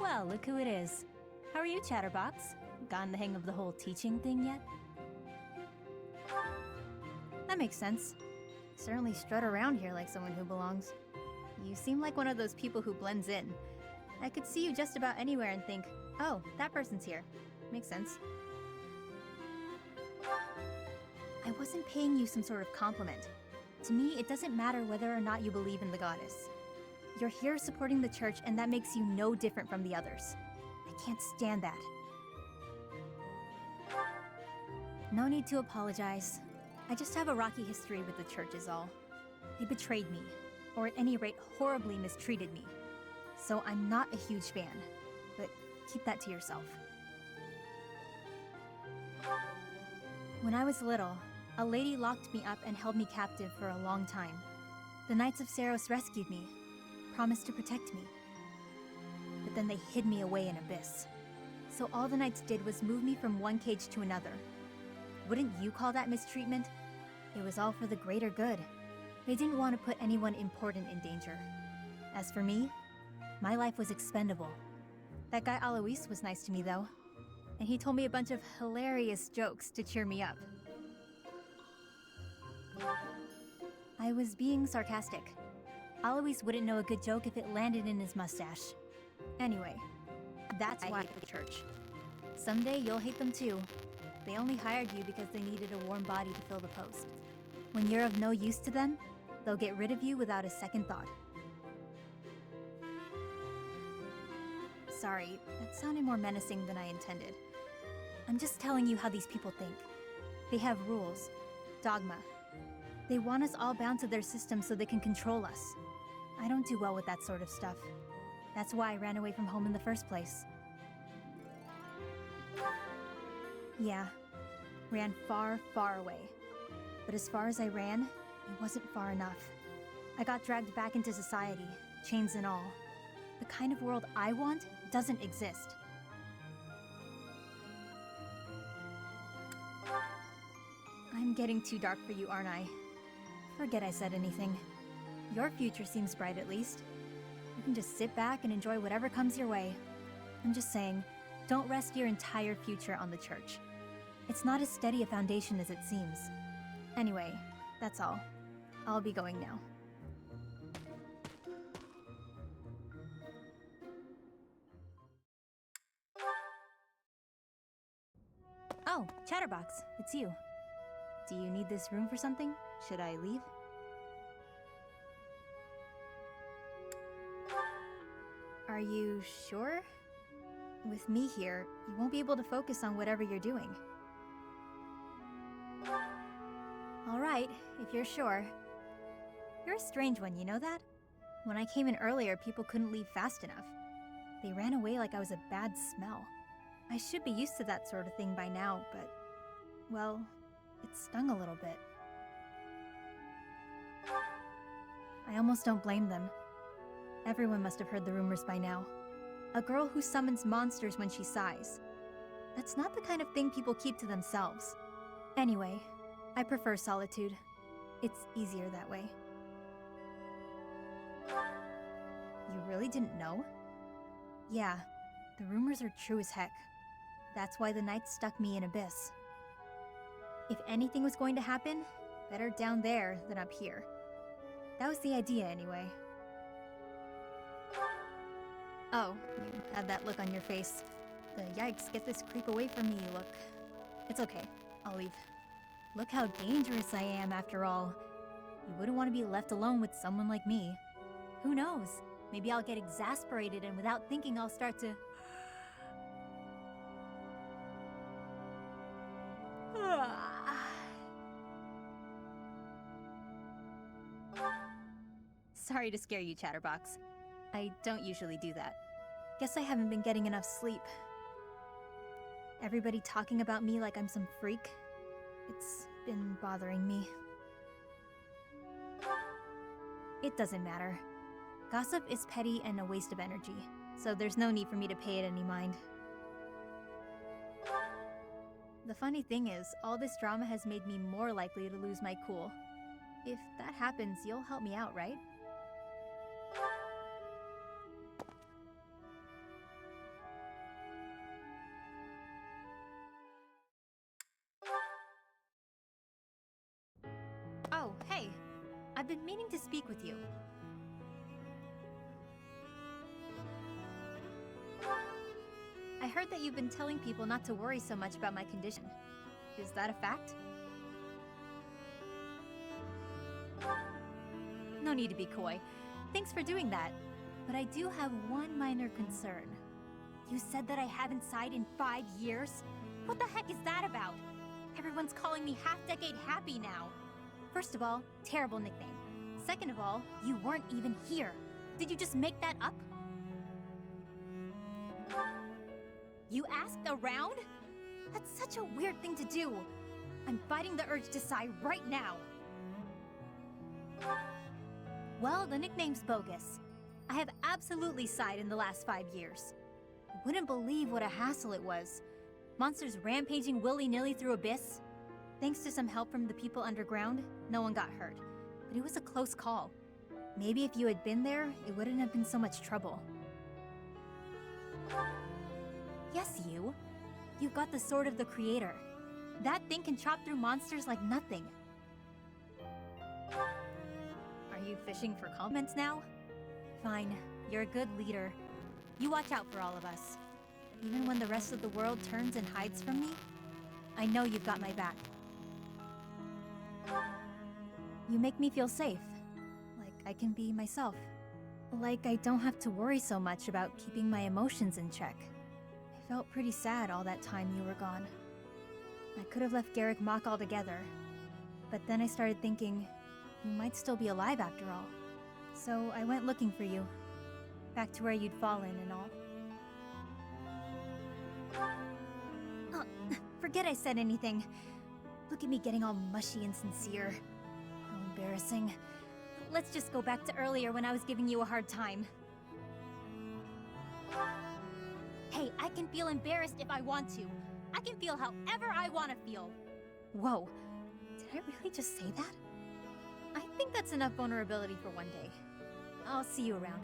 Well, look who it is. How are you, Chatterbox? Gotten the hang of the whole teaching thing yet? That makes sense. Certainly strut around here like someone who belongs. You seem like one of those people who blends in. I could see you just about anywhere and think, oh, that person's here. Makes sense. I wasn't paying you some sort of compliment. To me, it doesn't matter whether or not you believe in the goddess. You're here supporting the church, and that makes you no different from the others. I can't stand that. No need to apologize. I just have a rocky history with the church is all. They betrayed me, or at any rate horribly mistreated me. So I'm not a huge fan, but keep that to yourself. When I was little, a lady locked me up and held me captive for a long time. The Knights of Seros rescued me, promised to protect me. But then they hid me away in Abyss. So all the Knights did was move me from one cage to another. Wouldn't you call that mistreatment? It was all for the greater good. They didn't want to put anyone important in danger. As for me, my life was expendable. That guy Alois was nice to me though, and he told me a bunch of hilarious jokes to cheer me up. I was being sarcastic. Alois wouldn't know a good joke if it landed in his mustache. Anyway, that's why I hate the church. Someday you'll hate them too. They only hired you because they needed a warm body to fill the post. When you're of no use to them, they'll get rid of you without a second thought. Sorry, that sounded more menacing than I intended. I'm just telling you how these people think. They have rules, dogma. They want us all bound to their system so they can control us. I don't do well with that sort of stuff. That's why I ran away from home in the first place. Yeah, ran far, far away. But as far as I ran, it wasn't far enough. I got dragged back into society, chains and all. The kind of world I want doesn't exist. I'm getting too dark for you, aren't I? Forget I said anything. Your future seems bright at least. You can just sit back and enjoy whatever comes your way. I'm just saying, don't rest your entire future on the church. It's not as steady a foundation as it seems. Anyway, that's all. I'll be going now. Oh, Chatterbox, it's you. Do you need this room for something? Should I leave? Are you sure? With me here, you won't be able to focus on whatever you're doing. Alright, if you're sure. You're a strange one, you know that? When I came in earlier, people couldn't leave fast enough. They ran away like I was a bad smell. I should be used to that sort of thing by now, but... well, it stung a little bit. I almost don't blame them. Everyone must have heard the rumors by now. A girl who summons monsters when she sighs. That's not the kind of thing people keep to themselves. Anyway, I prefer solitude. It's easier that way. You really didn't know? Yeah, the rumors are true as heck. That's why the Knights stuck me in Abyss. If anything was going to happen, better down there than up here. That was the idea anyway. Oh, you had that look on your face. The yikes, get this creep away from me look. It's okay, I'll leave. Look how dangerous I am after all. You wouldn't want to be left alone with someone like me. Who knows? Maybe I'll get exasperated and without thinking I'll start to... Sorry to scare you, Chatterbox. I don't usually do that. Guess I haven't been getting enough sleep. Everybody talking about me like I'm some freak. It's been bothering me. It doesn't matter. Gossip is petty and a waste of energy, so there's no need for me to pay it any mind. The funny thing is, all this drama has made me more likely to lose my cool. If that happens, you'll help me out, right? I've been meaning to speak with you. I heard that you've been telling people not to worry so much about my condition. Is that a fact? No need to be coy. Thanks for doing that. But I do have one minor concern. You said that I haven't sighed in 5 years? What the heck is that about? Everyone's calling me half-decade Happy now. First of all, terrible nickname. Second of all, you weren't even here. Did you just make that up? You asked around? That's such a weird thing to do. I'm fighting the urge to sigh right now. Well, the nickname's bogus. I have absolutely sighed in the last 5 years. You wouldn't believe what a hassle it was. Monsters rampaging willy-nilly through Abyss. Thanks to some help from the people underground, no one got hurt. But it was a close call. Maybe if you had been there, it wouldn't have been so much trouble. Yes, you. You've got the Sword of the Creator. That thing can chop through monsters like nothing. Are you fishing for compliments now? Fine, you're a good leader. You watch out for all of us. Even when the rest of the world turns and hides from me, I know you've got my back. You make me feel safe. Like I can be myself. Like I don't have to worry so much about keeping my emotions in check. I felt pretty sad all that time you were gone. I could have left Garrick Mach altogether. But then I started thinking, you might still be alive after all. So I went looking for you. Back to where you'd fallen and all. Oh, forget I said anything. Look at me getting all mushy and sincere. How embarrassing. Let's just go back to earlier when I was giving you a hard time. Hey, I can feel embarrassed if I want to. I can feel however I want to feel. Whoa, did I really just say that? I think that's enough vulnerability for one day. I'll see you around.